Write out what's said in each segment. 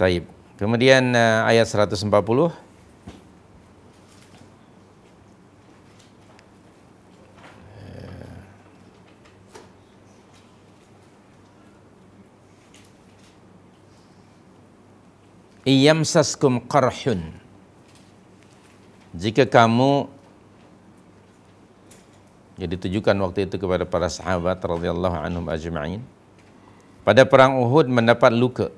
Taib. Kemudian ayat 140. Iyamsaskum qarhun, jika kamu, jadi ditujukan waktu itu kepada para sahabat radhiyallahu anhum ajma'in, pada perang Uhud mendapat luka,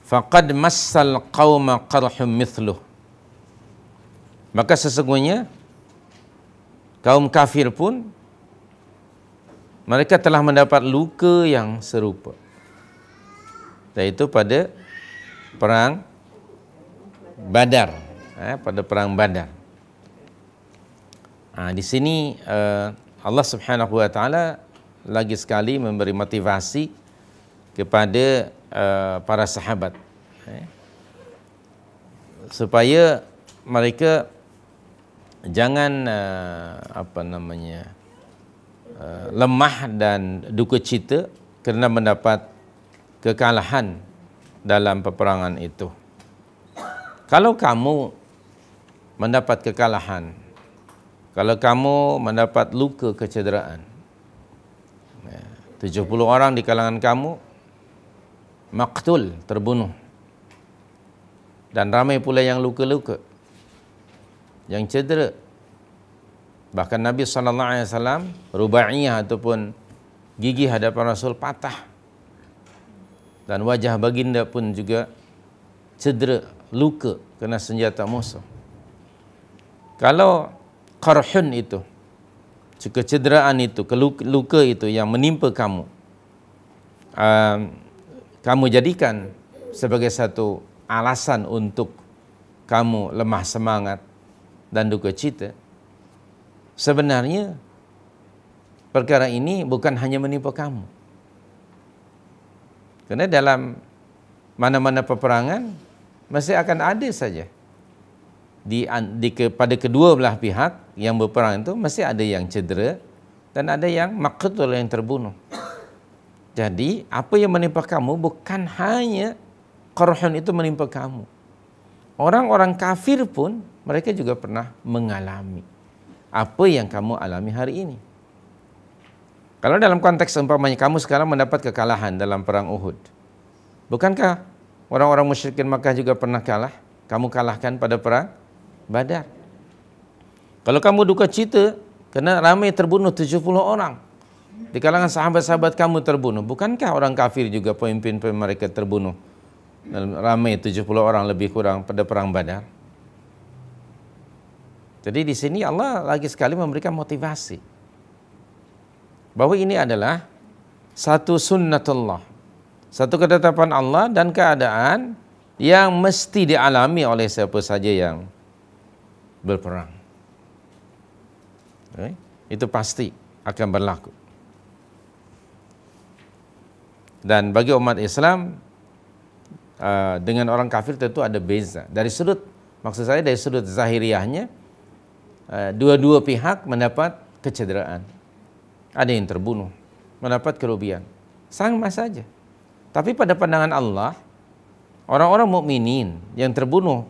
faqad massal qauma qarhum mithluh, maka sesungguhnya kaum kafir pun mereka telah mendapat luka yang serupa, yaitu pada perang Badar, pada perang Badar. Di sini Allah Subhanahu wa taala lagi sekali memberi motivasi kepada para sahabat, supaya mereka jangan lemah dan duka cita kerana mendapat kekalahan dalam peperangan itu. Kalau kamu mendapat kekalahan, kalau kamu mendapat luka kecederaan, 70 orang di kalangan kamu maqtul, terbunuh, dan ramai pula yang luka-luka, yang cedera. Bahkan Nabi SAW rubaiyah ataupun gigi hadapan Rasul patah, dan wajah baginda pun juga cedera, luka kena senjata musuh. Kalau qarhun itu, kecederaan itu, luka itu yang menimpa kamu, kamu jadikan sebagai satu alasan untuk kamu lemah semangat dan duka cita, sebenarnya perkara ini bukan hanya menimpa kamu. Kerana dalam mana-mana peperangan masih akan ada saja pada kedua belah pihak yang berperang itu masih ada yang cedera dan ada yang maqtul, yang terbunuh. Jadi apa yang menimpa kamu bukan hanya qarhun itu menimpa kamu. Orang-orang kafir pun mereka juga pernah mengalami apa yang kamu alami hari ini. Kalau dalam konteks umpamanya kamu sekarang mendapat kekalahan dalam perang Uhud, bukankah orang-orang musyrikin Makkah juga pernah kalah? Kamu kalahkan pada perang Badar. Kalau kamu duka cita kerana ramai terbunuh, 70 orang di kalangan sahabat-sahabat kamu terbunuh, bukankah orang kafir juga pemimpin mereka terbunuh, ramai 70 orang lebih kurang pada perang Badar? Jadi di sini Allah lagi sekali memberikan motivasi bahwa ini adalah satu sunnatullah, satu ketetapan Allah dan keadaan yang mesti dialami oleh siapa saja yang berperang. Itu pasti akan berlaku. Dan bagi umat Islam dengan orang kafir tentu ada beza. Dari sudut, maksud saya dari sudut zahiriahnya, dua-dua pihak mendapat kecederaan. Ada yang terbunuh, mendapat kerugian. Sama saja. Tapi pada pandangan Allah, orang-orang mukminin yang terbunuh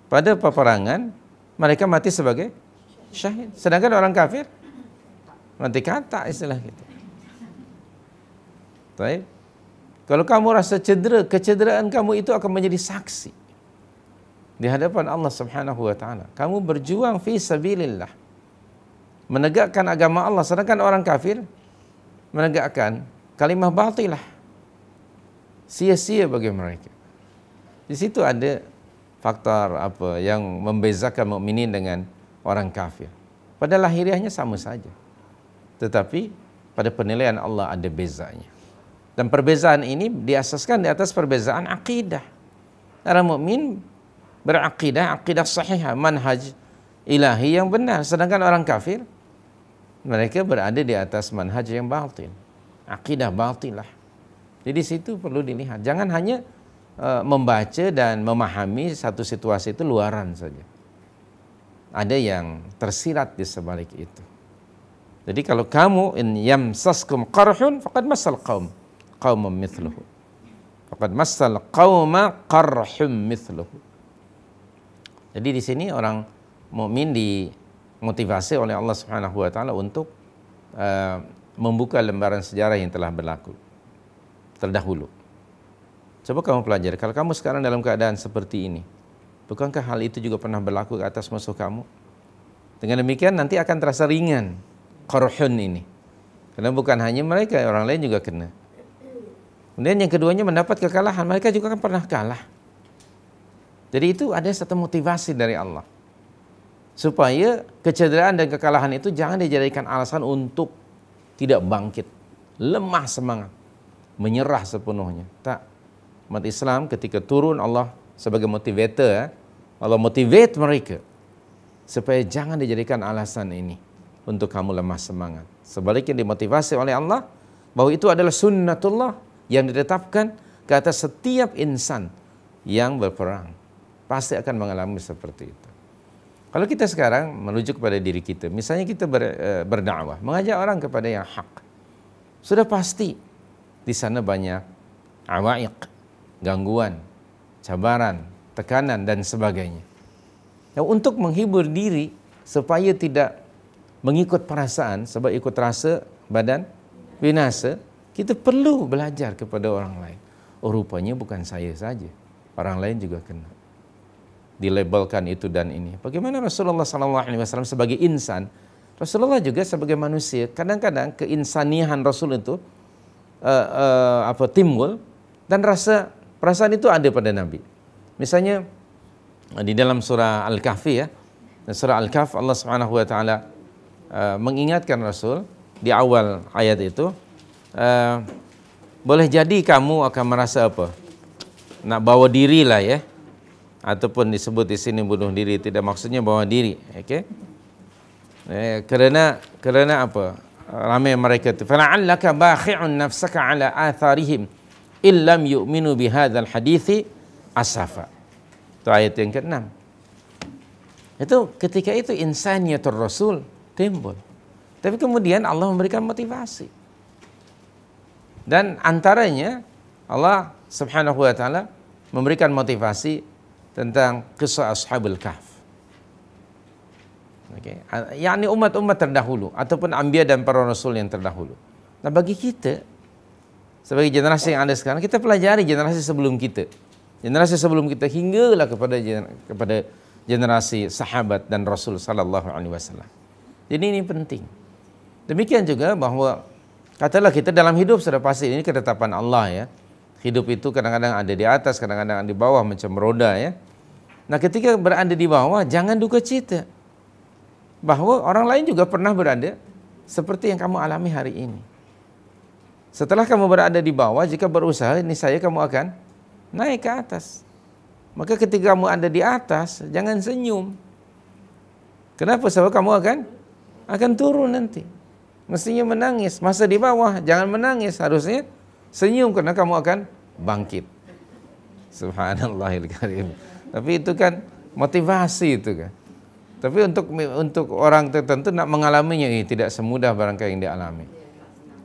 pada peperangan, mereka mati sebagai syahid. Sedangkan orang kafir mati kata, istilah kita. Baik. Kalau kamu rasa cedera, kecederaan kamu itu akan menjadi saksi di hadapan Allah Subhanahu wa taala. Kamu berjuang fi sabilillah, menegakkan agama Allah, sedangkan orang kafir menegakkan kalimah batilah. Sia-sia bagi mereka. Di situ ada faktor apa yang membezakan mukminin dengan orang kafir. Pada lahiriahnya sama saja, tetapi pada penilaian Allah ada bezanya. Dan perbezaan ini diasaskan di atas perbezaan akidah. Orang mukmin berakidah, akidah sahihah, manhaj ilahi yang benar, sedangkan orang kafir mereka berada di atas manhaj yang batil, akidah batilah. Jadi situ perlu dilihat. Jangan hanya membaca dan memahami satu situasi itu luaran saja. Ada yang tersirat di sebalik itu. Jadi kalau kamu in yamsaskum qarhun faqad massal qauman mithluhu. Faqad massal qauma qarhum mithluhu. Jadi di sini orang mukmin dimotivasi oleh Allah Subhanahu wa taala untuk membuka lembaran sejarah yang telah berlaku terdahulu. Coba kamu pelajari, kalau kamu sekarang dalam keadaan seperti ini, bukankah hal itu juga pernah berlaku ke atas musuh kamu? Dengan demikian nanti akan terasa ringan qarhun ini. Karena bukan hanya mereka, orang lain juga kena. Kemudian yang keduanya mendapat kekalahan, mereka juga kan pernah kalah. Jadi itu ada satu motivasi dari Allah. Supaya kecederaan dan kekalahan itu jangan dijadikan alasan untuk tidak bangkit, lemah semangat, menyerah sepenuhnya. Tak. Umat Islam ketika turun Allah sebagai motivator, Allah motivate mereka supaya jangan dijadikan alasan ini untuk kamu lemah semangat. Sebaliknya dimotivasi oleh Allah bahwa itu adalah sunnatullah yang ditetapkan ke atas setiap insan yang berperang. Pasti akan mengalami seperti itu. Kalau kita sekarang merujuk kepada diri kita, misalnya kita berdakwah, mengajak orang kepada yang hak, sudah pasti di sana banyak awaiq, gangguan, cabaran, tekanan dan sebagainya. Nah, untuk menghibur diri supaya tidak mengikut perasaan, sebab ikut rasa badan binasa, kita perlu belajar kepada orang lain. Oh, rupanya bukan saya saja, orang lain juga kena. Dilabelkan itu dan ini. Bagaimana Rasulullah SAW sebagai insan, Rasulullah juga sebagai manusia. Kadang-kadang keinsanian Rasul itu timbul dan rasa perasaan itu ada pada Nabi. Misalnya di dalam surah Al-Kahfi ya, surah Al-Kahf Allah Subhanahu wa taala mengingatkan Rasul di awal ayat itu, boleh jadi kamu akan merasa apa? Nak bawa diri lah ya. Ataupun disebut di sini bunuh diri, tidak maksudnya bawa diri, okey? Kerana apa? Ramai mereka itu. Fala'allaka bakhi'un nafsaka ala atharihim illam yu'minu bihadzal hadithi asafa. Itu ayat yang ke-6. Itu ketika itu insaniyatul Rasul timbul. Tapi kemudian Allah memberikan motivasi. Dan antaranya Allah Subhanahu wa taala memberikan motivasi tentang kisah Ashabul Kahf. Okay. Yakni umat-umat terdahulu ataupun anbiya dan para rasul yang terdahulu. Nah, bagi kita sebagai generasi yang ada sekarang, kita pelajari generasi sebelum kita. Generasi sebelum kita hinggalah kepada generasi sahabat dan Rasul sallallahu alaihi wasallam. Jadi ini penting. Demikian juga bahwa katalah kita dalam hidup sudah pasti ini ketetapan Allah ya. Hidup itu kadang-kadang ada di atas, kadang-kadang ada di bawah macam roda ya. Nah, ketika berada di bawah jangan duka cita bahwa orang lain juga pernah berada seperti yang kamu alami hari ini. Setelah kamu berada di bawah, jika berusaha niscaya kamu akan naik ke atas. Maka ketika kamu ada di atas, jangan senyum. Kenapa? Sebab kamu akan turun nanti. Mestinya menangis. Masa di bawah jangan menangis, harusnya senyum karena kamu akan bangkit. Subhanallahil karim. Tapi itu kan motivasi itu kan. Tapi untuk orang tertentu nak mengalaminya tidak semudah barangkali yang dialami.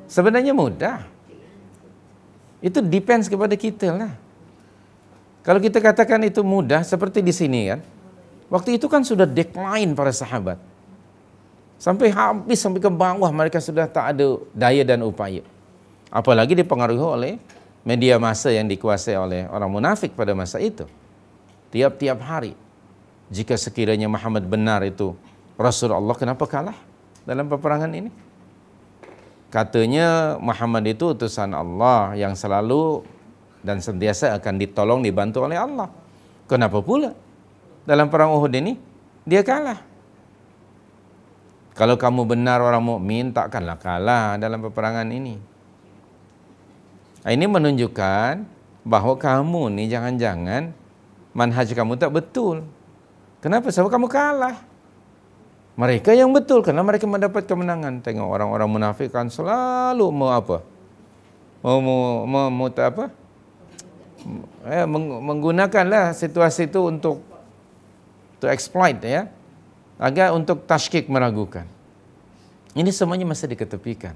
Sebenarnya mudah. Itu depends kepada kita lah. Kalau kita katakan itu mudah seperti di sini kan. Waktu itu kan sudah decline para sahabat. Sampai habis, sampai ke bawah mereka sudah tak ada daya dan upaya. Apalagi dipengaruhi oleh media massa yang dikuasai oleh orang munafik pada masa itu. Tiap-tiap hari, jika sekiranya Muhammad benar itu Rasulullah, kenapa kalah dalam peperangan ini? Katanya Muhammad itu utusan Allah yang selalu dan sentiasa akan ditolong, dibantu oleh Allah. Kenapa pula dalam perang Uhud ini dia kalah? Kalau kamu benar orang mukmin, takkanlah kalah dalam peperangan ini. Ini menunjukkan bahwa kamu nih jangan-jangan manhaj kamu tak betul. Kenapa? Sebab kamu kalah. Mereka yang betul karena mereka mendapat kemenangan. Tengok orang-orang munafik kan selalu menggunakanlah situasi itu untuk exploit ya, agar untuk tashkik, meragukan. Ini semuanya masih diketepikan.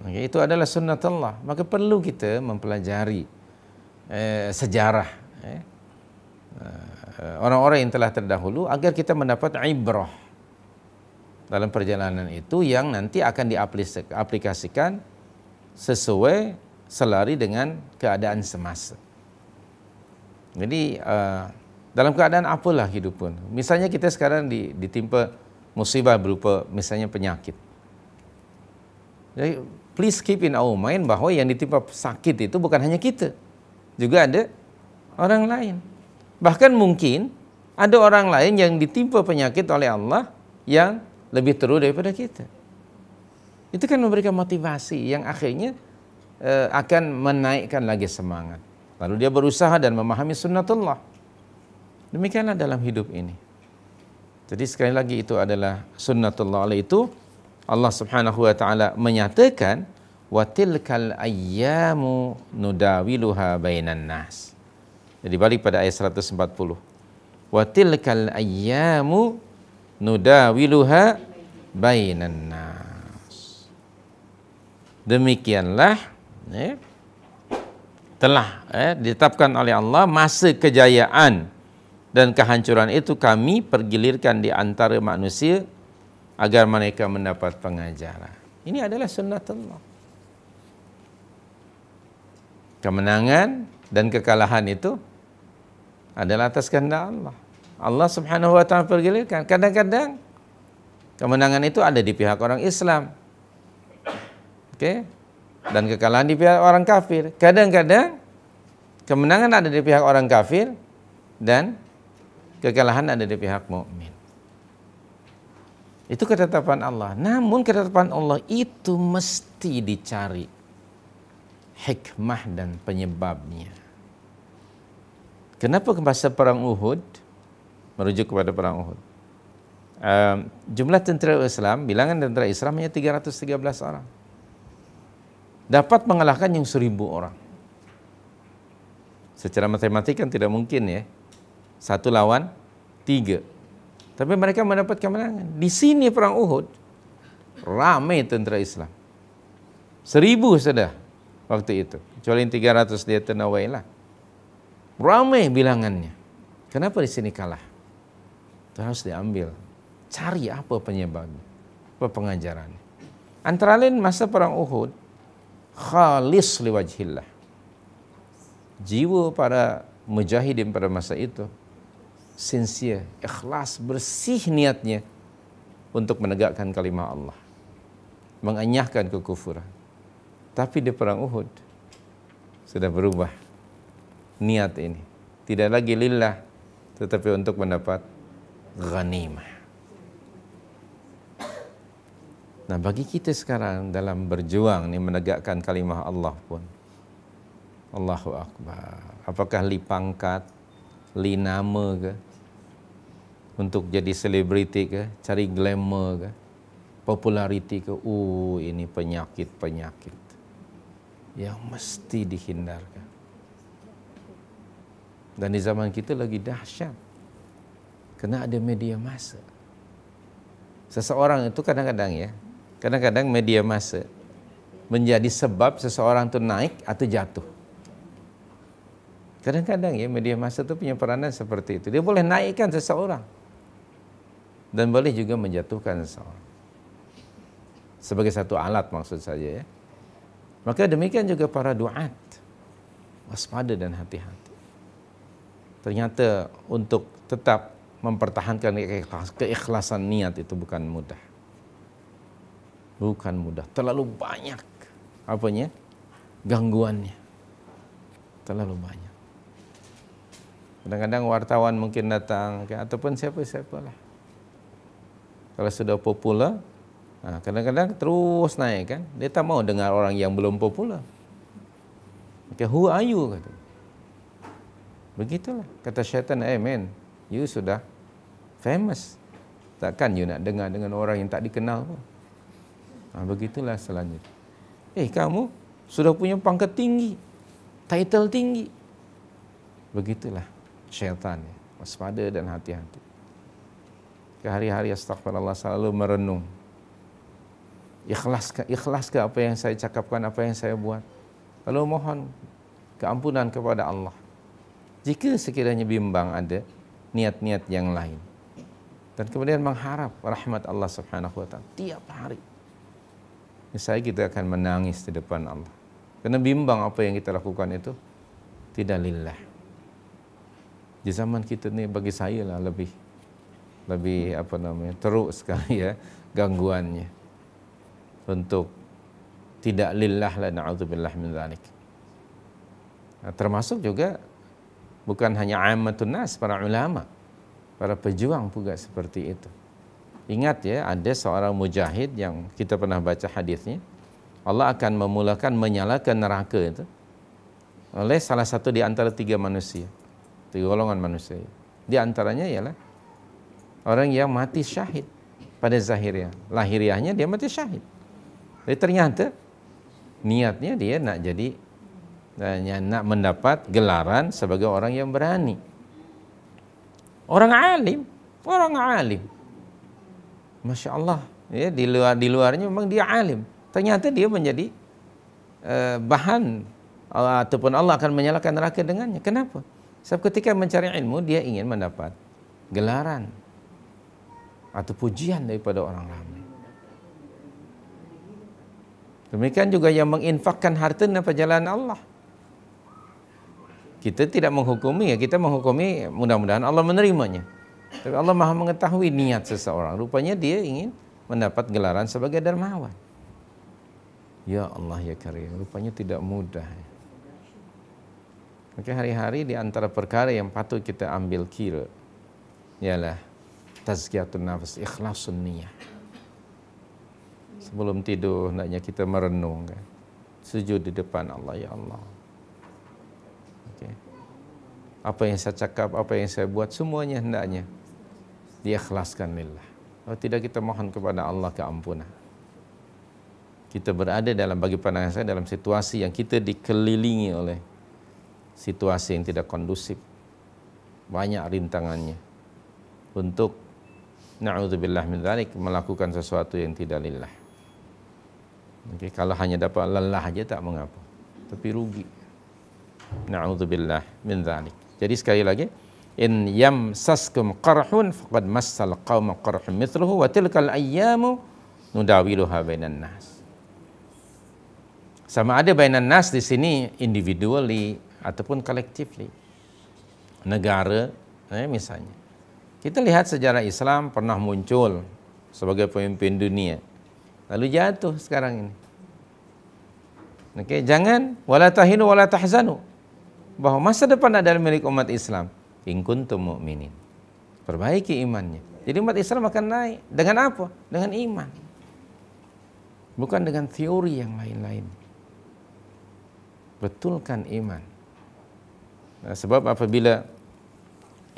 Itu adalah sunnatullah. Maka perlu kita mempelajari sejarah orang-orang yang telah terdahulu agar kita mendapat ibrah dalam perjalanan itu yang nanti akan diaplikasikan sesuai selari dengan keadaan semasa. Jadi dalam keadaan apalah hidup pun. Misalnya kita sekarang ditimpa musibah berupa misalnya penyakit. Jadi please keep in our mind bahwa yang ditimpa sakit itu bukan hanya kita, juga ada orang lain. Bahkan mungkin ada orang lain yang ditimpa penyakit oleh Allah yang lebih teruk daripada kita. Itu kan memberikan motivasi yang akhirnya akan menaikkan lagi semangat. Lalu dia berusaha dan memahami sunnatullah. Demikianlah dalam hidup ini. Jadi sekali lagi itu adalah sunnatullah. Oleh itu Allah Subhanahu wa taala menyatakan wa tilkal ayyamu nudawiluha bainan nas. Jadi balik pada ayat 140. Wa tilkal ayyamu nudawiluha bainan nas. Demikianlah telah ditetapkan oleh Allah masa kejayaan dan kehancuran itu kami pergilirkan di antara manusia agar mereka mendapat pengajaran. Ini adalah sunnatullah. Kemenangan dan kekalahan itu adalah atas kehendak Allah. Allah Subhanahu wa taala pergilirkan. Kadang-kadang kemenangan itu ada di pihak orang Islam. Dan kekalahan di pihak orang kafir. Kadang-kadang kemenangan ada di pihak orang kafir dan kekalahan ada di pihak mukmin. Itu ketetapan Allah. Namun ketetapan Allah itu mesti dicari hikmah dan penyebabnya. Kenapa masa perang Uhud, merujuk kepada perang Uhud, jumlah tentera Islam, bilangan tentera Islam hanya 313 orang. Dapat mengalahkan yang 1000 orang. Secara matematik kan tidak mungkin ya. 1 lawan 3. Tapi mereka mendapat kemenangan. Di sini perang Uhud, ramai tentera Islam. 1000 sudah waktu itu. Kecuali 300 dia tenawai lah. Ramai bilangannya. Kenapa di sini kalah? Itu harus diambil. Cari apa penyebabnya, apa pengajarannya. Antara lain masa perang Uhud, khalis liwajhillah. Jiwa para mujahidin pada masa itu sincere, ikhlas, bersih niatnya untuk menegakkan kalimah Allah, mengenyahkan kekufuran. Tapi di perang Uhud sudah berubah niat ini, tidak lagi lillah tetapi untuk mendapat ghanimah. Nah, bagi kita sekarang dalam berjuang nih menegakkan kalimah Allah pun, Allahu Akbar. Apakah li pangkat, li nama ke, untuk jadi selebriti ke, cari glamour ke, populariti ke, ini penyakit-penyakit yang mesti dihindarkan. Dan di zaman kita lagi dahsyat, karena ada media massa. Seseorang itu kadang-kadang media massa menjadi sebab seseorang itu naik atau jatuh. Kadang-kadang ya media massa itu punya peranan seperti itu. Dia boleh naikkan seseorang dan boleh juga menjatuhkan seseorang. Sebagai satu alat maksud saja ya. Maka demikian juga para duat. Waspada dan hati-hati. Ternyata untuk tetap mempertahankan keikhlasan niat itu bukan mudah. Bukan mudah. Terlalu banyak gangguannya. Terlalu banyak. Kadang-kadang wartawan mungkin datang, ataupun siapa-siapalah. Kalau sudah populer, kadang-kadang terus naik kan. Dia tak mau dengar orang yang belum populer. Who are you? Kata. Begitulah. Kata syaitan, man, you sudah famous. Takkan you nak dengar dengan orang yang tak dikenal pun. Begitulah selanjutnya. Kamu sudah punya pangkat tinggi, title tinggi. Begitulah syaitan, waspada dan hati-hati. Hari-hari astagfirullah selalu merenung Ikhlas ke apa yang saya cakapkan, apa yang saya buat. Lalu mohon keampunan kepada Allah. Jika sekiranya bimbang ada niat-niat yang lain. Dan kemudian mengharap rahmat Allah Subhanahu wa taala tiap hari. Saya kita akan menangis di depan Allah. Karena bimbang apa yang kita lakukan itu tidak lillah. Di zaman kita ni bagi saya lah lebih teruk sekali ya gangguannya. Untuk tidak lillah la na'udzubillah min dzalik. Nah, termasuk juga bukan hanya ammatun nas, para ulama, para pejuang juga seperti itu. Ingat ya, ada seorang mujahid yang kita pernah baca hadisnya. Allah akan memulakan menyalakan neraka itu oleh salah satu di antara tiga golongan manusia. Di antaranya ialah orang yang mati syahid pada zahirnya, lahiriahnya dia mati syahid. Jadi ternyata niatnya dia nak mendapat gelaran sebagai orang yang berani. Orang alim. Masya Allah, ya, di luarnya memang dia alim. Ternyata dia menjadi bahan ataupun Allah akan menyalakan neraka dengannya. Kenapa? Sebab ketika mencari ilmu dia ingin mendapat gelaran atau pujian daripada orang ramai. Demikian juga yang menginfakkan hartanya pada jalan Allah. Kita tidak menghukumi, ya, kita menghukumi mudah-mudahan Allah menerimanya. Tapi Allah Maha mengetahui niat seseorang. Rupanya dia ingin mendapat gelaran sebagai dermawan. Ya Allah ya Karim, rupanya tidak mudah. Maka hari-hari di antara perkara yang patut kita ambil kira ialah tazkiyatun nafs, ikhlasun niyah. Sebelum tidur hendaknya kita merenung kan. Sujud di depan Allah, ya Allah. Okay. Apa yang saya cakap, apa yang saya buat, semuanya hendaknya diikhlaskan lillah. Kalau tidak kita mohon kepada Allah keampunan. Kita berada bagi pandangan saya dalam situasi yang kita dikelilingi oleh situasi yang tidak kondusif. Banyak rintangannya untuk na'udzubillah min dzalik melakukan sesuatu yang tidak lillah. Okay, kalau hanya dapat lelah aja tak mengapa, tapi rugi. Na'udzubillah min dzalik. Jadi sekali lagi, in yamsaskum qarhun faqad massal qauma qarhun mithluhu wa tilkal ayyamu nudawiluha bainan nas. Sama ada bainan nas di sini individually ataupun collectively. Negara, misalnya. Kita lihat sejarah Islam pernah muncul sebagai pemimpin dunia. Lalu jatuh sekarang ini. Okey, jangan wala tahinu wala tahzanu. Bahwa masa depan adalah milik umat Islam. In kuntum mu'minin. Perbaiki imannya. Jadi umat Islam akan naik dengan apa? Dengan iman. Bukan dengan teori yang lain-lain. Betulkan iman. Nah, sebab apabila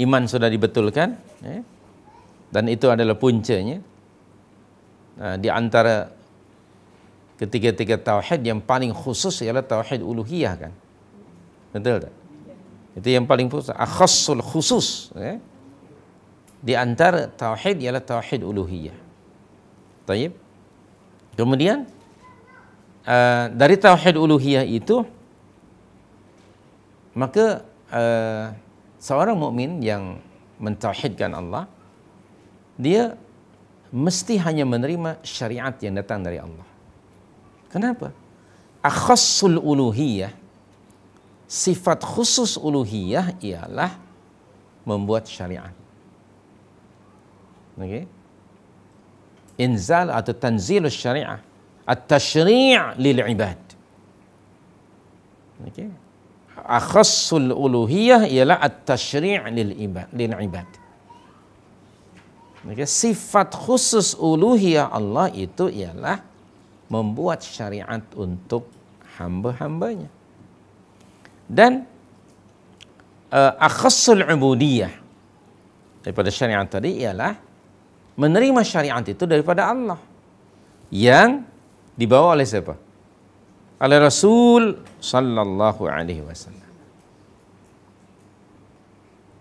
iman sudah dibetulkan, dan itu adalah puncanya. Di antara ketiga-tiga tauhid yang paling khusus ialah tauhid uluhiyah kan. Betul tak? Itu yang paling khusus, akhassul khusus. Di antara tauhid ialah tauhid uluhiyah. Baik. Kemudian dari tauhid uluhiyah itu maka seorang mukmin yang mentauhidkan Allah, dia mesti hanya menerima syariat yang datang dari Allah. Kenapa? Akhassul uluhiyah, sifat khusus uluhiyah ialah membuat syariat. Okay? Inzal atau tanzilus syariah, at-tashri' lil ibad. Okay? Akhassul uluhiyah ialah at-tashri' lil ibad. Okay? Sifat khusus uluhiyah Allah itu ialah membuat syariat untuk hamba-hambanya. Dan akhassul ubudiyah daripada syariat tadi ialah menerima syariat itu daripada Allah yang dibawa oleh siapa? Oleh Rasul sallallahu alaihi wasallam.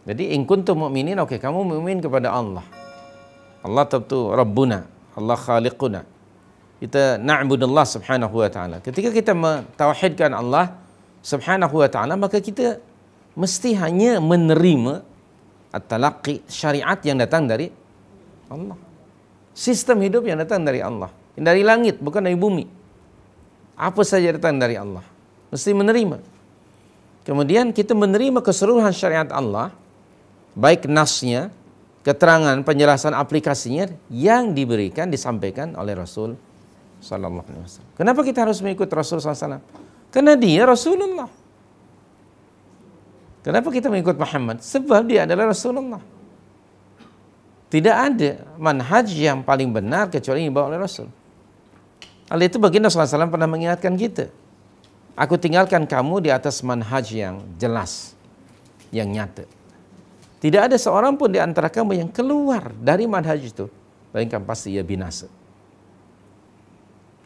Jadi in kuntum mu'minin, okey, kamu mukmin kepada Allah. Allah tentu Rabbuna, Allah Khaliquna. kita na'budullah subhanahu wa ta'ala. Ketika kita mentauhidkan Allah subhanahu wa ta'ala, maka kita mesti hanya menerima at-talaqqi, syariat yang datang dari Allah. Sistem hidup yang datang dari Allah. Dari langit, bukan dari bumi. Apa saja datang dari Allah. Mesti menerima. Kemudian kita menerima keseluruhan syariat Allah, baik nasnya, keterangan, penjelasan aplikasinya yang diberikan, disampaikan oleh Rasul sallallahu alaihi wasallam. Kenapa kita harus mengikut Rasul sallallahu alaihi wasallam? Karena dia Rasulullah. Kenapa kita mengikut Muhammad? Sebab dia adalah Rasulullah. Tidak ada manhaj yang paling benar kecuali yang dibawa oleh Rasul. Hal itu baginda sallallahu alaihi wasallam pernah mengingatkan kita. Aku tinggalkan kamu di atas manhaj yang jelas, yang nyata. Tidak ada seorang pun di antara kamu yang keluar dari manhaj itu, melainkan pasti ia binasa.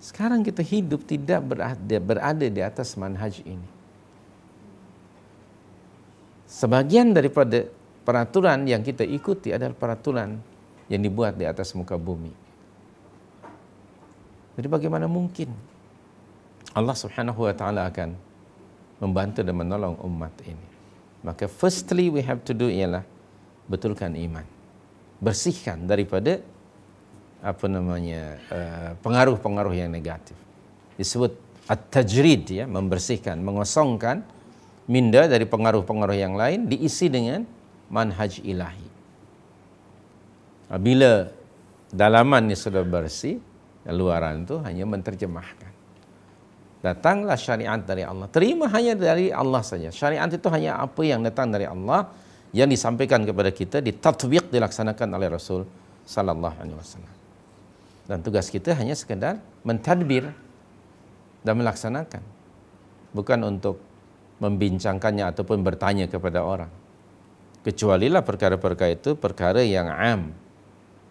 Sekarang kita hidup tidak berada di atas manhaj ini. Sebagian daripada peraturan yang kita ikuti adalah peraturan yang dibuat di atas muka bumi. Jadi bagaimana mungkin Allah subhanahu wa ta'ala akan membantu dan menolong umat ini? Maka firstly we have to do ialah betulkan iman. Bersihkan daripada pengaruh-pengaruh yang negatif. Disebut at-tajrid, ya, membersihkan, mengosongkan minda dari pengaruh-pengaruh yang lain, diisi dengan manhaj ilahi. Bila dalaman ini sudah bersih, luaran itu hanya menerjemahkan. Datanglah syariat dari Allah. Terima hanya dari Allah saja. Syariat itu hanya apa yang datang dari Allah, yang disampaikan kepada kita, ditatbiq, dilaksanakan oleh Rasul sallallahu alaihi wasallam. Dan tugas kita hanya sekedar mentadbir dan melaksanakan. Bukan untuk membincangkannya ataupun bertanya kepada orang. Kecualilah perkara-perkara itu perkara yang am,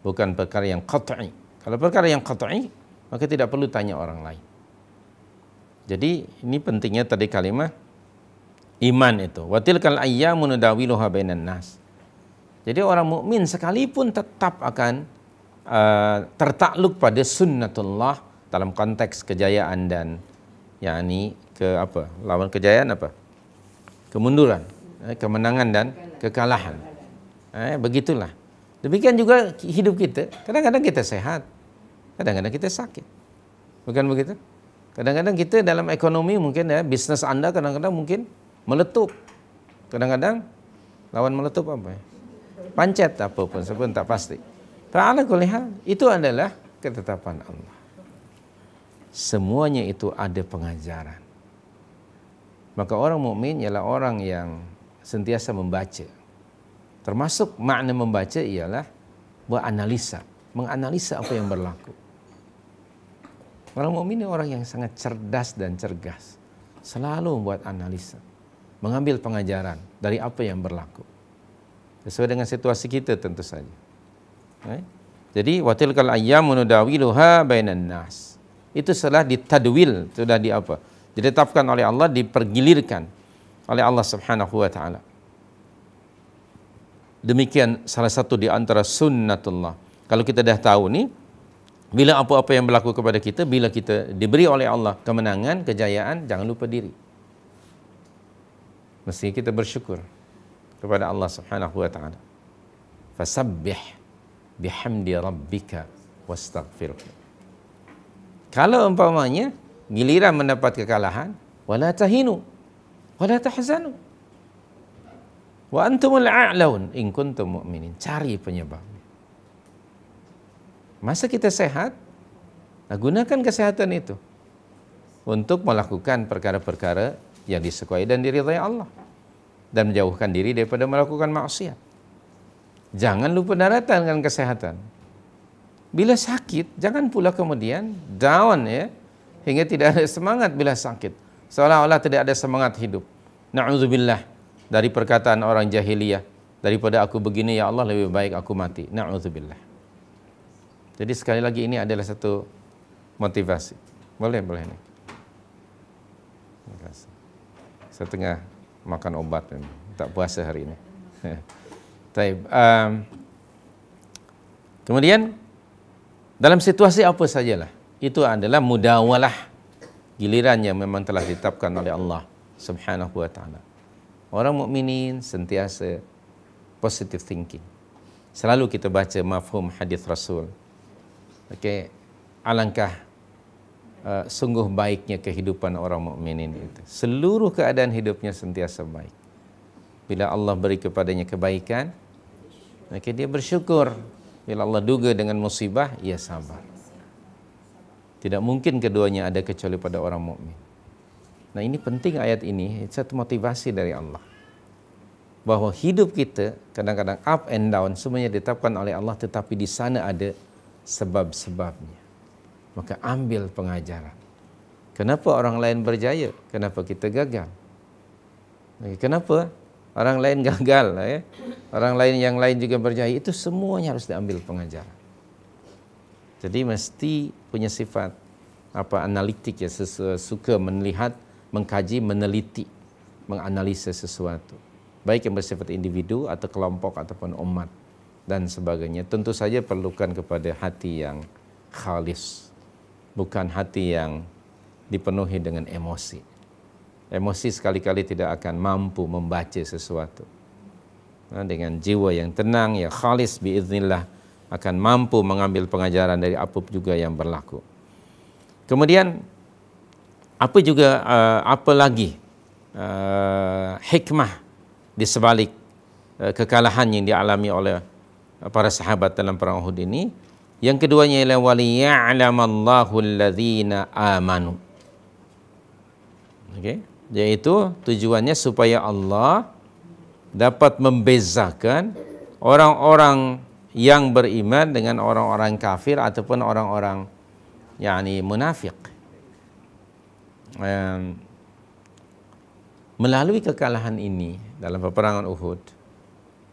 bukan perkara yang qat'i. Kalau perkara yang qat'i, maka tidak perlu tanya orang lain. Jadi ini pentingnya tadi kalimat iman itu. Wa tilkal ayyamu nudawiluha bainan nas. Jadi orang mukmin sekalipun tetap akan tertakluk pada sunnatullah dalam konteks kejayaan dan yakni lawan kejayaan apa? Kemunduran, kemenangan dan kekalahan. Begitulah. Demikian juga hidup kita. Kadang-kadang kita sehat, kadang-kadang kita sakit. Bukan begitu? Kadang-kadang kita dalam ekonomi mungkin bisnis Anda kadang-kadang mungkin meletup. Kadang-kadang lawan meletup apa ya? Pancet apapun, sebut tak pasti. Ta'ala kulli hal, itu adalah ketetapan Allah. Semuanya itu ada pengajaran. Maka orang mukmin ialah orang yang sentiasa membaca. Termasuk makna membaca ialah beranalisa, menganalisa apa yang berlaku. Orang mukmin ini orang yang sangat cerdas dan cergas, selalu membuat analisa, mengambil pengajaran dari apa yang berlaku sesuai dengan situasi kita tentu saja. Jadi watilkal ayyamu nudawiluha bainan nas. Itu setelah ditadwil, sudah ditetapkan oleh Allah, dipergilirkan oleh Allah Subhanahu wa taala. Demikian salah satu di antara sunnatullah. Kalau kita dah tahu ni, bila apa-apa yang berlaku kepada kita, bila kita diberi oleh Allah kemenangan, kejayaan, jangan lupa diri. Mesti kita bersyukur kepada Allah Subhanahu wa taala. Fasabbih bihamdi rabbika wastaghfirhu. Kalau umpamanya giliran mendapat kekalahan, wala tahinu wala tahzanu wa antumul a'laun in kuntum mu'minin. Cari penyebab. Masa kita sehat, gunakan kesehatan itu untuk melakukan perkara-perkara yang disukai dan diridhai Allah, dan menjauhkan diri daripada melakukan maksiat. Jangan lupa daratan dengan kesehatan. Bila sakit, jangan pula kemudian down, ya, hingga tidak ada semangat bila sakit, seolah-olah tidak ada semangat hidup. Na'udzubillah dari perkataan orang jahiliyah, daripada aku begini ya Allah lebih baik aku mati. Na'udzubillah. Jadi sekali lagi ini adalah satu motivasi. Boleh nih. Saya tengah makan obat, tak puasa hari ini. Taib. Kemudian dalam situasi apa sajalah itu adalah mudawalah, gilirannya memang telah ditetapkan oleh Allah Subhanahu wa taala. Orang mukminin sentiasa positive thinking. Selalu kita baca mafhum hadis Rasul. Okey, alangkah sungguh baiknya kehidupan orang mukminin itu. Seluruh keadaan hidupnya sentiasa baik. Bila Allah beri kepadanya kebaikan, maka dia bersyukur. Bila Allah duga dengan musibah, ia sabar. Tidak mungkin keduanya ada kecuali pada orang mukmin. Nah, ini penting ayat ini, satu motivasi dari Allah. Bahwa hidup kita kadang-kadang up and down semuanya ditetapkan oleh Allah, tetapi di sana ada sebab-sebabnya. Maka ambil pengajaran. Kenapa orang lain berjaya? Kenapa kita gagal? Kenapa orang lain gagal? Orang lain yang lain juga berjaya. Itu semuanya harus diambil pengajaran. Jadi mesti punya sifat analitik ya, suka melihat, mengkaji, meneliti, menganalisa sesuatu. Baik yang bersifat individu atau kelompok ataupun umat dan sebagainya. Tentu saja perlukan kepada hati yang khalis. Bukan hati yang dipenuhi dengan emosi. Emosi sekali-kali tidak akan mampu membaca sesuatu. Nah, dengan jiwa yang tenang, yang khalis biiznillah, akan mampu mengambil pengajaran dari apa juga yang berlaku. Kemudian apa lagi hikmah di sebalik kekalahan yang dialami oleh para sahabat dalam perang Uhud ini? Yang keduanya ialah waliya'lamallahu alladzina amanu. Okey, yaitu tujuannya supaya Allah dapat membezakan orang-orang yang beriman dengan orang-orang kafir ataupun orang-orang munafik. Melalui kekalahan ini dalam peperangan Uhud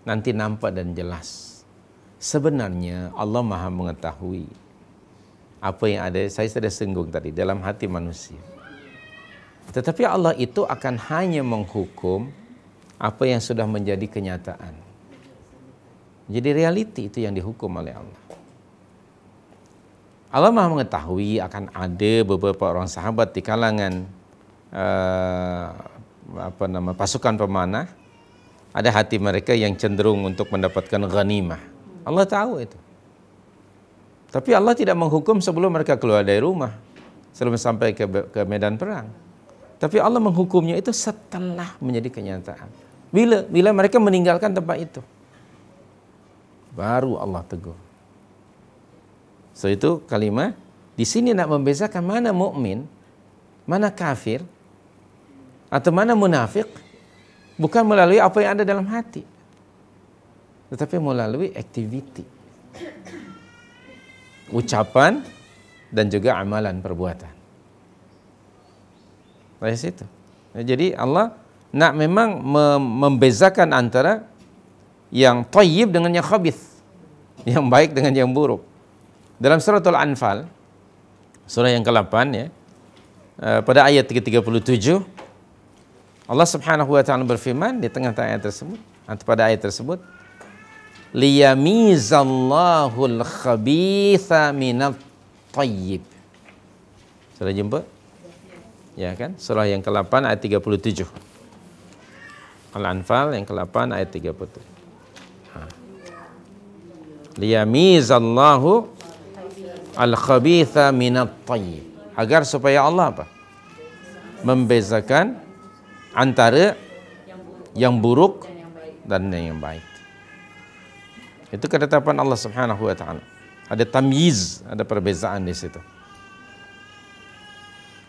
nanti nampak dan jelas. Sebenarnya Allah Maha mengetahui apa yang ada, saya sudah singgung tadi, dalam hati manusia. Tetapi Allah itu akan hanya menghukum apa yang sudah menjadi kenyataan. Jadi realiti itu yang dihukum oleh Allah. Allah Maha mengetahui akan ada beberapa orang sahabat di kalangan pasukan pemanah, ada hati mereka yang cenderung untuk mendapatkan ghanimah. Allah tahu itu. Tapi Allah tidak menghukum sebelum mereka keluar dari rumah, sebelum sampai ke medan perang. Tapi Allah menghukumnya itu setelah menjadi kenyataan. Bila mereka meninggalkan tempat itu, baru Allah tegur. So itu kalimat di sini nak membezakan mana mukmin, mana kafir, atau mana munafik, bukan melalui apa yang ada dalam hati, tetapi melalui aktiviti, ucapan, dan juga amalan perbuatan. Dari situ. Jadi Allah nak memang membezakan antara yang thayyib dengan yang khabith, yang baik dengan yang buruk. Dalam surah Al-Anfal, surah yang ke-8 ya, pada ayat ke-37, Allah Subhanahu wa taala berfirman di tengah ayat tersebut, atau pada ayat tersebut, liyamizallahul khabitha minat tayyib. Sudah jumpa? Ya kan? Surah yang ke-8 ayat 37. Al-Anfal yang ke-8 ayat 37. Liyamizallahu al-khabitha minat tayyib. Agar supaya Allah apa? Membezakan antara yang buruk dan yang baik. Itu ketetapan Allah Subhanahu wa taala. Ada tamyiz, ada perbezaan di situ.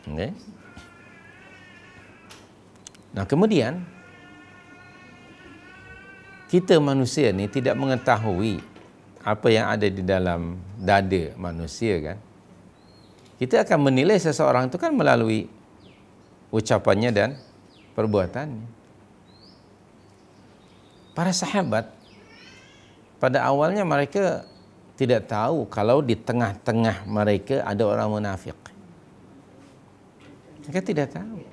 Okay. Nah, kemudian kita manusia ni tidak mengetahui apa yang ada di dalam dada manusia kan. Kita akan menilai seseorang itu kan melalui ucapannya dan perbuatannya. Para sahabat pada awalnya mereka tidak tahu kalau di tengah-tengah mereka ada orang munafik. Mereka tidak tahu.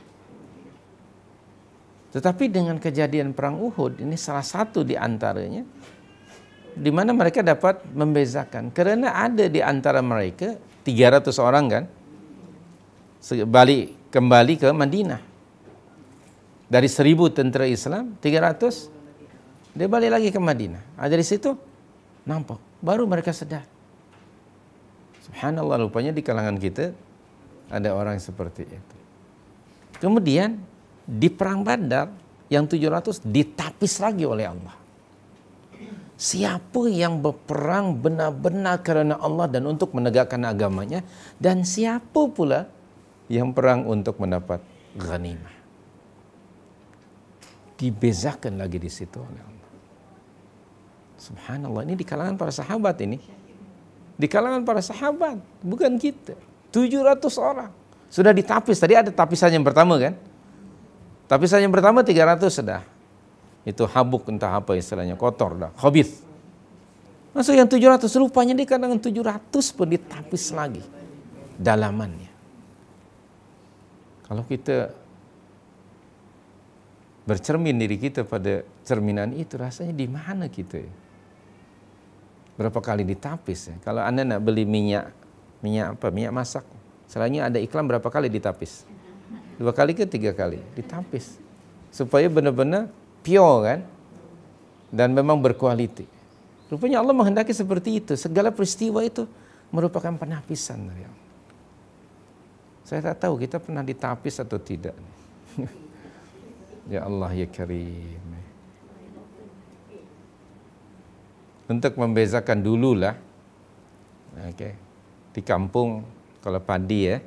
Tetapi dengan kejadian perang Uhud, ini salah satu di antaranya, di mana mereka dapat membezakan. Kerana ada di antara mereka 300 orang kan, kembali ke Madinah. Dari 1000 tentera Islam, 300 dia balik lagi ke Madinah. Dari situ nampak, baru mereka sadar. Subhanallah, rupanya di kalangan kita ada orang seperti itu. Kemudian di perang Badar yang 700 ditapis lagi oleh Allah. Siapa yang berperang benar-benar kerana Allah dan untuk menegakkan agamanya, dan siapa pula yang perang untuk mendapat ghanimah. Dibezakan lagi di situ oleh Allah. Subhanallah, ini di kalangan para sahabat ini. Di kalangan para sahabat, bukan kita. 700 orang. Sudah ditapis, tadi ada tapisan yang pertama kan? Tapisan yang pertama 300 sudah. Itu habuk entah apa istilahnya, kotor dah, khabith. Masuk yang 700, rupanya di kalangan 700 pun ditapis lagi dalamannya. Kalau kita bercermin diri kita pada cerminan itu, rasanya di mana kita? Berapa kali ditapis ya? Kalau Anda nak beli minyak masak, selainnya ada iklan berapa kali ditapis? 2 kali ke 3 kali ditapis, supaya benar-benar pure kan, dan memang berkualiti. Rupanya Allah menghendaki seperti itu. Segala peristiwa itu merupakan penapisan dari Allah. Saya tak tahu kita pernah ditapis atau tidak. Ya Allah ya Karim. Untuk membezakan dululah, di kampung kalau padi ya,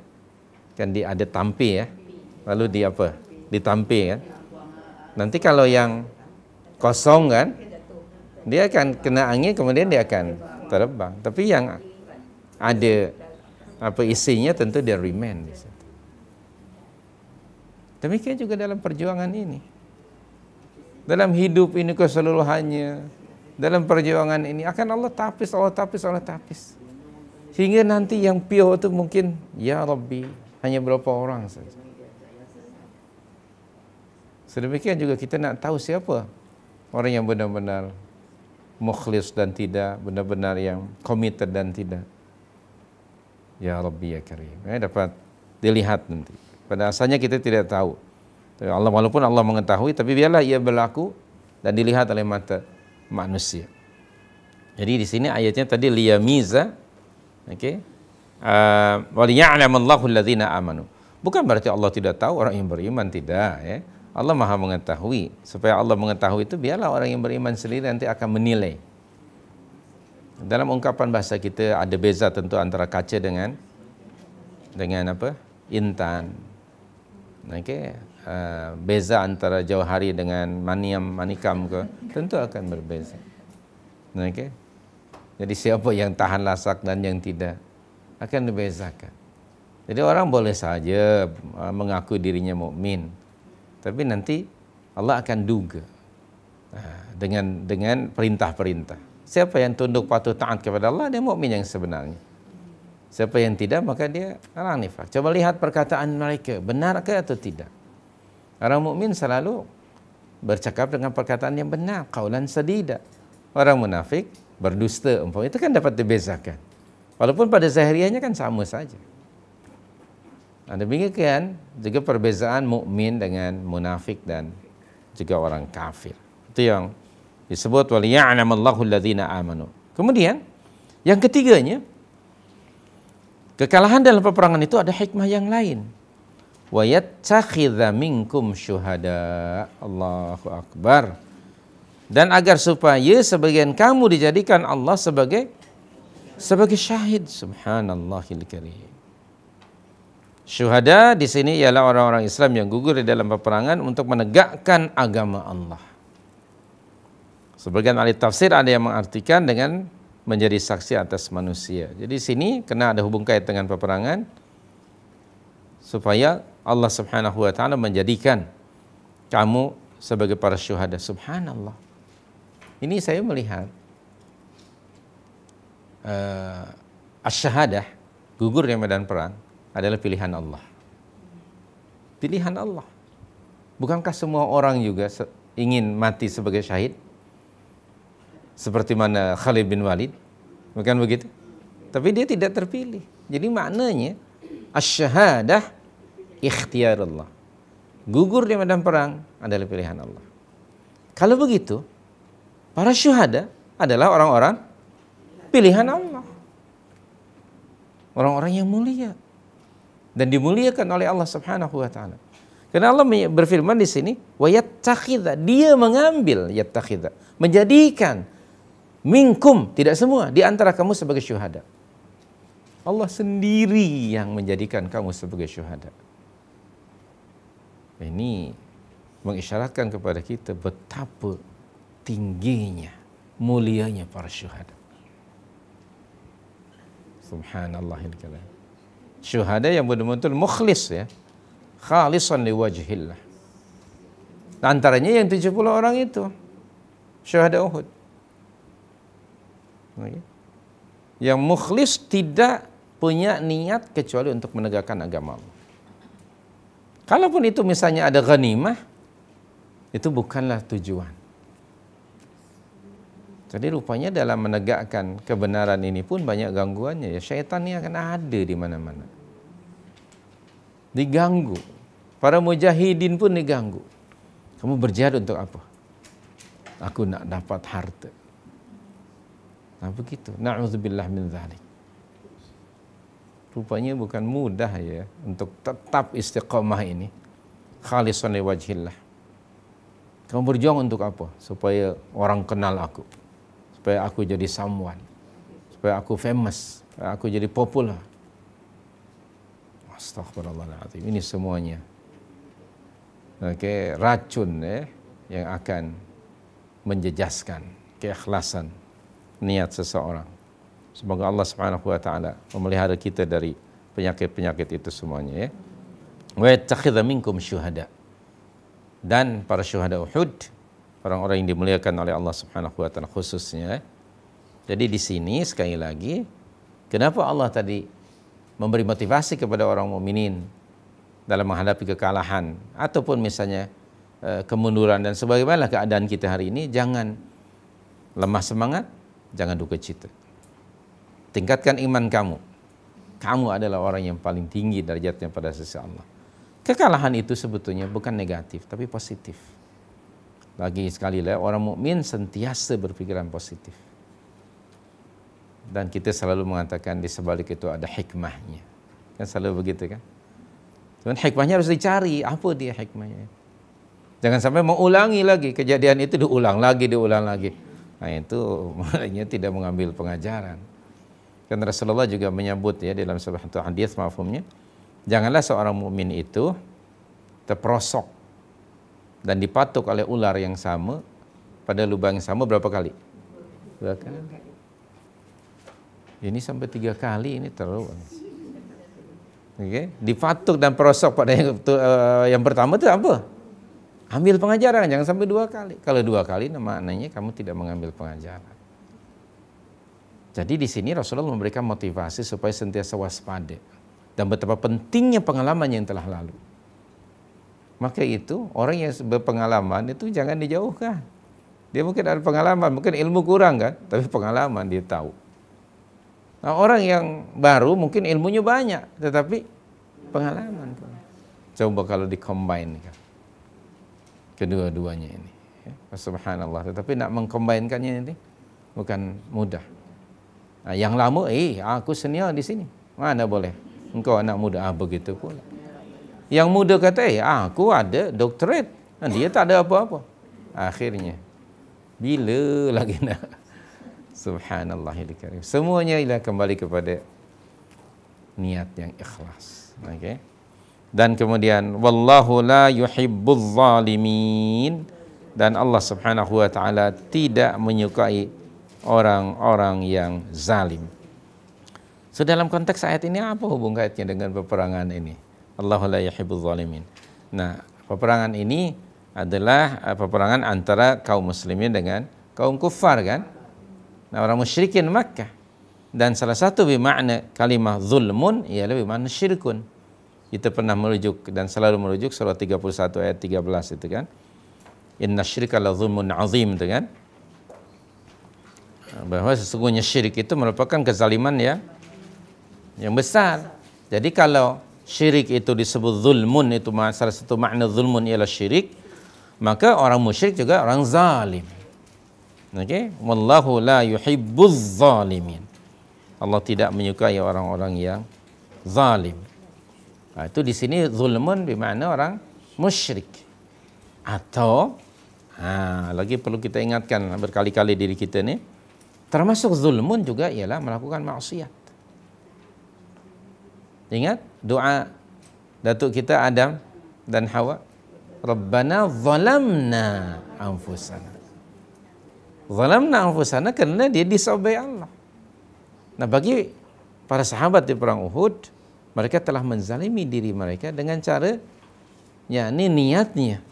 kan ada tampi ya, lalu ditampi kan. Nanti kalau yang kosong kan, dia akan kena angin, kemudian dia akan terbang. Tapi yang ada isinya tentu dia remain di situ. Demikian juga dalam perjuangan ini. Dalam hidup ini keseluruhannya, dalam perjuangan ini akan Allah tapis. Sehingga nanti yang pure itu mungkin, ya Rabbi, hanya berapa orang saja. Sedemikian juga kita nak tahu siapa orang yang benar-benar mukhlis dan tidak, benar-benar yang committed dan tidak. Ya Rabbi ya Karim. Dapat dilihat nanti. Pada asalnya kita tidak tahu. Allah, walaupun Allah mengetahui, tapi biarlah ia berlaku dan dilihat oleh mata manusia. Jadi di sini ayatnya tadi liyamiza, waliya'lamallahu alladzina amanu. Bukan berarti Allah tidak tahu orang yang beriman, tidak ya. Allah Maha mengetahui. Supaya Allah mengetahui itu, biarlah orang yang beriman sendiri nanti akan menilai. Dalam ungkapan bahasa kita ada beza tentu antara kaca dengan apa? Intan. Beza antara jauhari dengan manikam ke, tentu akan berbeza. Jadi siapa yang tahan lasak dan yang tidak akan dibezakan. Jadi orang boleh saja mengaku dirinya mukmin, tapi nanti Allah akan duga dengan perintah-perintah. Siapa yang tunduk patuh taat kepada Allah, dia mukmin yang sebenarnya. Siapa yang tidak, maka dia orang nifak. Coba lihat perkataan mereka, benarkah atau tidak? Orang mukmin selalu bercakap dengan perkataan yang benar, qaulan sadida. Orang munafik berdusta, itu kan dapat dibezakan. Walaupun pada zahiriahnya kan sama saja. Demikian juga perbezaan mukmin dengan munafik dan juga orang kafir. Itu yang disebut waliya'lamallahu alladzina amanu. Kemudian yang ketiganya, kekalahan dalam peperangan itu ada hikmah yang lain. Wa yattakhidha minkum syuhada. Allahu akbar. Dan agar supaya sebagian kamu dijadikan Allah sebagai syahid. Subhanallahil karim. Syuhada di sini ialah orang-orang Islam yang gugur di dalam peperangan untuk menegakkan agama Allah. Sebagian ahli tafsir ada yang mengartikan dengan menjadi saksi atas manusia. Jadi sini kena ada hubung kait dengan peperangan supaya Allah Subhanahu wa taala menjadikan kamu sebagai para syuhada. Subhanallah. Ini saya melihat asy-syahadah, gugur di medan perang, adalah pilihan Allah. Pilihan Allah. Bukankah semua orang juga ingin mati sebagai syahid? Seperti mana Khalid bin Walid, bukan begitu? Tapi dia tidak terpilih. Jadi maknanya asy-syahadah ikhtiarullah. Gugur di medan perang adalah pilihan Allah. Kalau begitu, para syuhada adalah orang-orang pilihan Allah. Orang-orang yang mulia dan dimuliakan oleh Allah Subhanahu wa taala. Karena Allah berfirman di sini, wa yattakhidha, dia mengambil, yattakhidha, menjadikan minkum, tidak semua, di antara kamu sebagai syuhada. Allah sendiri yang menjadikan kamu sebagai syuhada. Ini mengisyaratkan kepada kita betapa tingginya, mulianya para syuhada. Subhanallahil kalam. Syuhada yang betul-betul mukhlis ya. Khalisan liwajhillah. Antaranya yang 70 orang itu syuhada Uhud. Yang mukhlis tidak punya niat kecuali untuk menegakkan agama Allah. Kalaupun itu misalnya ada ghanimah, itu bukanlah tujuan. Jadi rupanya dalam menegakkan kebenaran ini pun banyak gangguannya ya. Syaitan ini akan ada di mana-mana. Diganggu. Para mujahidin pun diganggu. Kamu berjihad untuk apa? Aku nak dapat harta. Nah begitu. Na'udzubillah min dzalik. Rupanya bukan mudah ya untuk tetap istiqamah ini. Khalisan liwajhillah. Kamu berjuang untuk apa? Supaya orang kenal aku. Supaya aku jadi someone. Supaya aku famous. Supaya aku jadi popular. Astaghfirullahaladzim. Ini semuanya. Oke, racun ya, yang akan menjejaskan keikhlasan niat seseorang. Semoga Allah Subhanahu wa taala memelihara kita dari penyakit-penyakit itu semuanya ya. Wa yattakhidha minkum syuhada. Dan para syuhada Uhud, orang-orang yang dimuliakan oleh Allah Subhanahu wa taala khususnya. Jadi di sini sekali lagi, kenapa Allah tadi memberi motivasi kepada orang mukminin dalam menghadapi kekalahan ataupun misalnya kemunduran dan sebagaimana keadaan kita hari ini, jangan lemah semangat, jangan duka cita. Tingkatkan iman kamu. Kamu adalah orang yang paling tinggi derajatnya pada sisi Allah. Kekalahan itu sebetulnya bukan negatif, tapi positif. Lagi sekali lagi, orang mukmin sentiasa berpikiran positif. Dan kita selalu mengatakan di sebalik itu ada hikmahnya. Kan selalu begitu kan? Cuman hikmahnya harus dicari. Apa dia hikmahnya? Jangan sampai mengulangi lagi kejadian itu, diulang lagi. Nah itu maknanya tidak mengambil pengajaran. Kan Rasulullah juga menyebut ya dalam sebuah hadis mafhumnya, janganlah seorang mukmin itu terperosok dan dipatuk oleh ular yang sama pada lubang yang sama berapa kali? 2 kali. Ini sampai 3 kali, ini terlalu. Oke, dipatuk dan perosok pada yang pertama itu apa? Ambil pengajaran, jangan sampai 2 kali. Kalau 2 kali maknanya kamu tidak mengambil pengajaran. Jadi di sini Rasulullah memberikan motivasi supaya sentiasa waspada dan betapa pentingnya pengalaman yang telah lalu. Maka itu orang yang berpengalaman itu jangan dijauhkan. Dia mungkin ada pengalaman, mungkin ilmu kurang kan, tapi pengalaman dia tahu. Nah, orang yang baru mungkin ilmunya banyak, tetapi pengalaman. Coba kalau di-combine kan. Kedua-duanya ini. Ya, subhanallah, tetapi nak mengkombainkannya ini bukan mudah. Nah, yang lama, aku senior di sini. Mana boleh? Engkau anak muda, begitu pula. Yang muda kata, aku ada doktorat. Nah, dia tak ada apa-apa. Akhirnya, bila lagi nak? Subhanallahil karim. Semuanya ialah kembali kepada niat yang ikhlas. Okay? Dan kemudian, wallahu la yuhibbuz zalimin. Dan Allah Subhanahu wa taala tidak menyukai orang-orang yang zalim. So dalam konteks ayat ini apa hubung kaitnya dengan peperangan ini? Allahu la yuhibbuz zalimin. Nah, peperangan ini adalah peperangan antara kaum muslimin dengan kaum kufar kan? Nah, orang musyrikin Makkah. Dan salah satu bermakna kalimah zulmun ialah bermakna syirkun. Kita pernah merujuk dan selalu merujuk surah 31 ayat 13 itu kan. Inna syirka la zulmun azim itu kan. Bahwa sesungguhnya syirik itu merupakan kezaliman yang besar. Jadi kalau syirik itu disebut zulmun, itu salah satu makna zulmun ialah syirik, maka orang musyrik juga orang zalim. Okey, wallahu la yuhibbuz zalimin. Allah tidak menyukai orang-orang yang zalim. Itu di sini zulmun bermakna orang musyrik. Atau lagi perlu kita ingatkan berkali-kali diri kita ni, termasuk zulmun juga ialah melakukan maksiat. Ingat doa datuk kita Adam dan Hawa, Rabbana zalamna anfusana. Zalamna anfusana kerana dia disobey Allah. Nah, bagi para sahabat di perang Uhud, mereka telah menzalimi diri mereka dengan cara yakni niatnya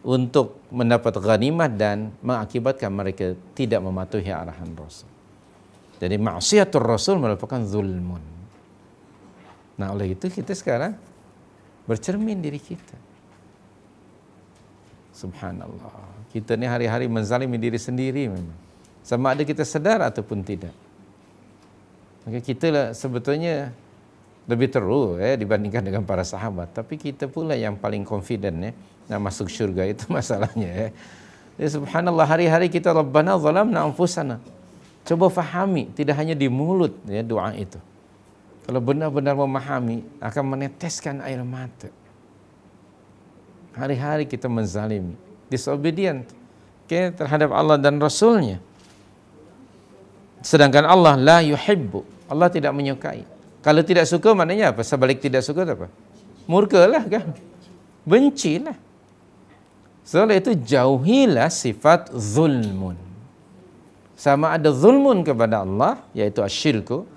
untuk mendapat ghanimah dan mengakibatkan mereka tidak mematuhi arahan Rasul. Jadi maksiatul Rasul merupakan zulmun. Nah, oleh itu kita sekarang bercermin diri kita. Subhanallah. Kita ni hari-hari menzalimi diri sendiri memang. Sama ada kita sedar ataupun tidak. Maka kita lah sebetulnya lebih teruk dibandingkan dengan para sahabat. Tapi kita pula yang paling confident nak masuk syurga, itu masalahnya. Jadi subhanallah, hari-hari kita Rabbana zalamna anfusana. Coba fahami, tidak hanya di mulut doa itu. Kalau benar-benar memahami, akan meneteskan air mata. Hari-hari kita menzalimi, disobedient terhadap Allah dan Rasulnya. Sedangkan Allah la yuhibbu, Allah tidak menyukai. Kalau tidak suka maknanya apa? Sebalik tidak suka apa? Murkalah kan? Bencilah. Soalnya itu jauhilah sifat zulmun. Sama ada zulmun kepada Allah, yaitu asyirku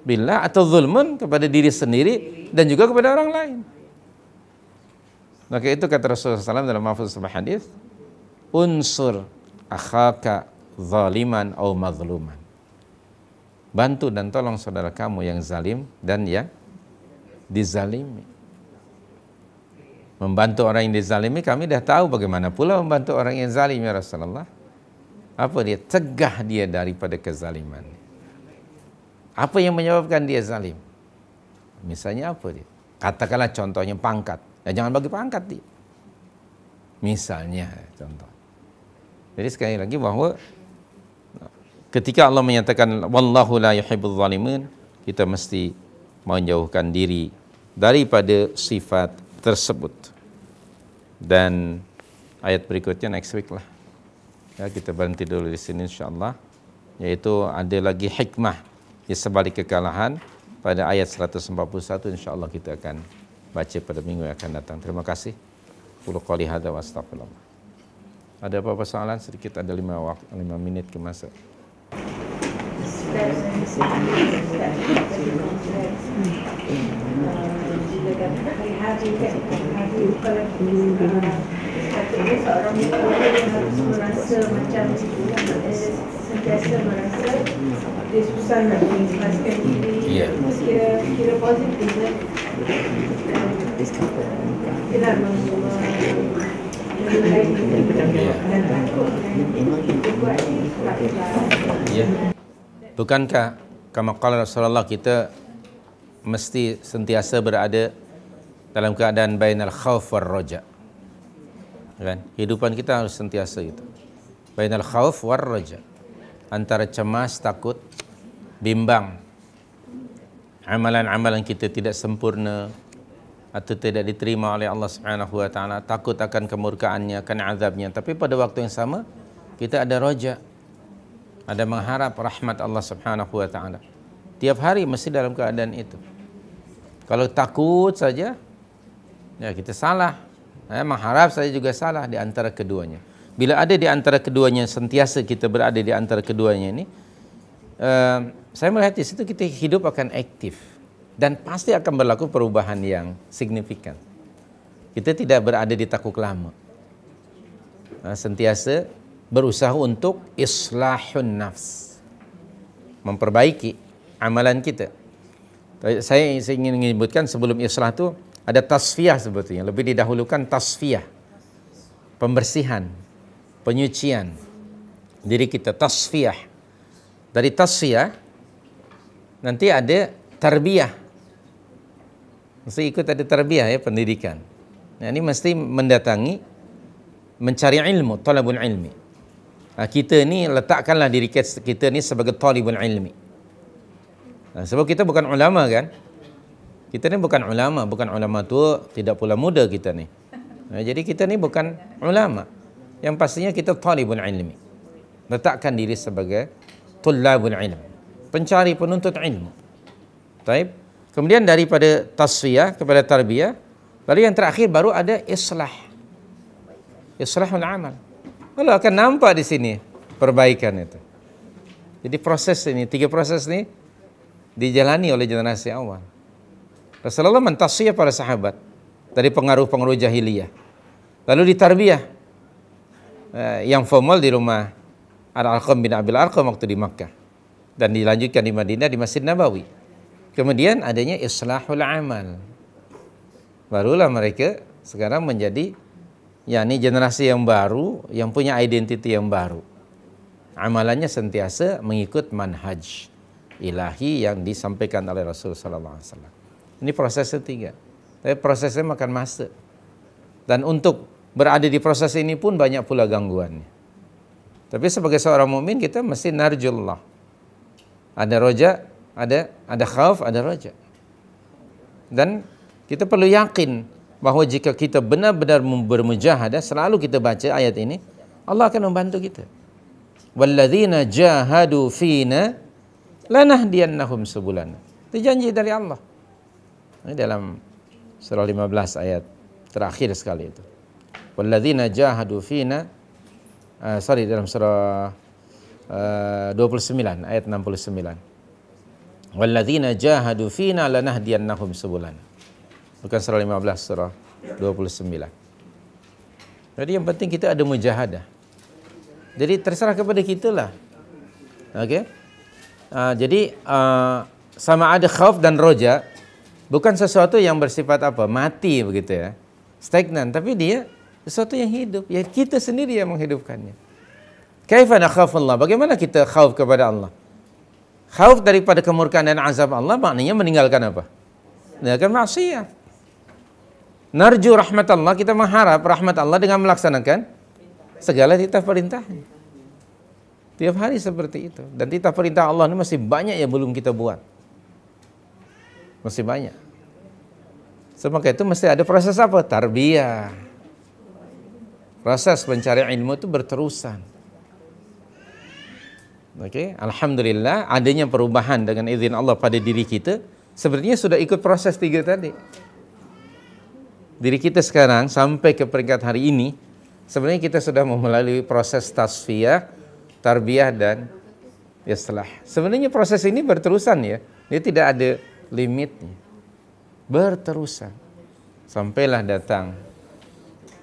billah, atau zulmun kepada diri sendiri dan juga kepada orang lain. Maka itu kata Rasulullah SAW dalam mahfuz sebuah hadis, unsur akhaka zaliman au mazluman. Bantu dan tolong saudara kamu yang zalim dan yang dizalimi. Membantu orang yang dizalimi, kami dah tahu bagaimana pula membantu orang yang zalim ya Rasulullah. Apa dia? Cegah dia daripada kezaliman. Apa yang menyebabkan dia zalim? Misalnya apa dia? Katakanlah contohnya pangkat. Ya, jangan bagi pangkat dia. Misalnya contoh. Jadi sekali lagi bahawa ketika Allah menyatakan wallahu la yuhibbuz zalimin, kita mesti menjauhkan diri daripada sifat tersebut. Dan ayat berikutnya next week lah. Ya, kita berhenti dulu di sini insya-Allah. Yaitu ada lagi hikmah di sebalik kekalahan pada ayat 141, insya-Allah kita akan baca pada minggu yang akan datang. Terima kasih. Qul qouli hadza wa astaghfirullah. Ada apa-apa soalan sedikit? Ada 5 minit ke masa. Seorang harus merasa macam sentiasa merasa dia susah nak mengikhlaskan diri. Kira positif kan? Kita bukankah kama qala Rasulullah, kita mesti sentiasa berada dalam keadaan bainal khauf war raja. Kan? Kehidupan kita harus sentiasa gitu. Bainal khauf war raja. Antara cemas, takut, bimbang. Amalan-amalan kita tidak sempurna atau tidak diterima oleh Allah Subhanahu wa taala, takut akan kemurkaannya, akan azabnya. Tapi pada waktu yang sama kita ada raja, ada mengharap rahmat Allah Subhanahu wa taala. Tiap hari mesti dalam keadaan itu. Kalau takut saja, ya kita salah. Mengharap saja juga salah di antara keduanya. Bila ada di antara keduanya, sentiasa kita berada di antara keduanya ini, saya melihat di situ kita hidup akan aktif dan pasti akan berlaku perubahan yang signifikan. Kita tidak berada di takuk lama. Sentiasa berusaha untuk islahun nafs, memperbaiki amalan kita. Saya ingin menyebutkan sebelum islah itu ada tasfiyah sebetulnya. Lebih didahulukan tasfiyah, pembersihan, penyucian diri kita, tasfiyah. Dari tasfiyah nanti ada tarbiyah. Mesti ikut ada tarbiyah ya, pendidikan. Nah, ini mesti mendatangi, mencari ilmu, talabul ilmi. Nah, kita ni letakkanlah diri kita ni sebagai talibul ilmi. Nah, sebab kita bukan ulama kan? Kita ni bukan ulama tua, tidak pula muda kita ni. Nah, jadi kita ni bukan ulama. Yang pastinya kita talibul ilmi. Letakkan diri sebagai tullabul ilm, pencari penuntut ilmu. Taib. Kemudian daripada tasfiyah kepada tarbiyah, lalu yang terakhir baru ada islah. Islahul amal. Kalau akan nampak di sini perbaikan itu. Jadi proses ini, 3 proses ini dijalani oleh generasi awal. Rasulullah mentasfiyah para sahabat dari pengaruh-pengaruh jahiliyah. Lalu ditarbiyah yang formal di rumah Al-Arqam bin Abil Arqam waktu di Makkah, dan dilanjutkan di Madinah di Masjid Nabawi. Kemudian adanya islahul amal. Barulah mereka sekarang menjadi generasi yang baru, yang punya identiti yang baru. Amalannya sentiasa mengikut manhaj ilahi yang disampaikan oleh Rasul sallallahu alaihi wasallam. Ini proses ketiga. Tapi prosesnya makan masa. Dan untuk berada di proses ini pun banyak pula gangguannya. Tapi sebagai seorang mukmin kita mesti narjullah. Ada roja, ada khauf, ada roja. Dan kita perlu yakin bahwa jika kita benar-benar bermujahadah, selalu kita baca ayat ini, Allah akan membantu kita. Walladzina jahadu fina lanahdiyannahum subulana. Itu janji dari Allah. Ini dalam surah 15 ayat terakhir sekali itu. Walladzina jahadu fina, dalam surah 29 ayat 69. Walladzina jahadu fina lanahdiyannahum subulana. Bukan surah 15, surah 29. Jadi yang penting kita ada mujahadah. Jadi terserah kepada kita lah. Okey. Jadi sama ada khauf dan roja bukan sesuatu yang bersifat mati begitu ya, stagnan, tapi dia sesuatu yang hidup. Ya kita sendiri yang menghidupkannya. Kaifa nakhafullah? Bagaimana kita khauf kepada Allah? Khauf daripada kemurkaan dan azab Allah maknanya meninggalkan apa? Meninggalkan maksiat. Narju rahmat Allah, kita mengharap rahmat Allah dengan melaksanakan segala titah perintahnya. Tiap hari seperti itu. Dan titah perintah Allah ini masih banyak yang belum kita buat. Masih banyak. Sebab itu mesti ada proses apa? Tarbiyah. Proses mencari ilmu itu berterusan. Oke, alhamdulillah adanya perubahan dengan izin Allah pada diri kita. Sebenarnya sudah ikut proses 3 tadi. Diri kita sekarang sampai ke peringkat hari ini, sebenarnya kita sudah melalui proses tasfiyah, tarbiyah dan islah. Sebenarnya proses ini berterusan ya. Dia tidak ada limitnya. Berterusan. Sampailah datang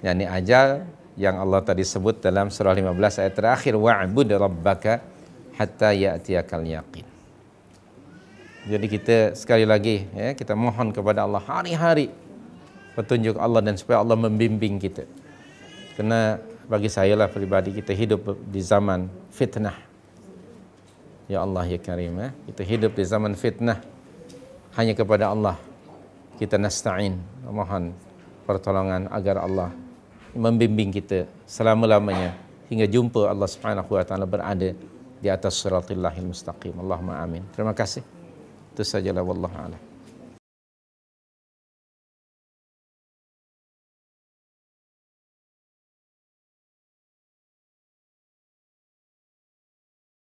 ajal yang Allah tadi sebut dalam surah 15 ayat terakhir, wa'bud rabbaka hatta ya'tiyakal yaqin. Jadi kita sekali lagi ya, kita mohon kepada Allah hari-hari petunjuk Allah dan supaya Allah membimbing kita. Karena bagi saya lah pribadi, kita hidup di zaman fitnah. Ya Allah ya Karim, kita hidup di zaman fitnah. Hanya kepada Allah kita nasta'in, mohon pertolongan agar Allah membimbing kita selama-lamanya hingga jumpa Allah Subhanahu wa taala berada di atas siratal mustaqim. Allahumma amin. Terima kasih. Itu sajalah, wallahu a'lam.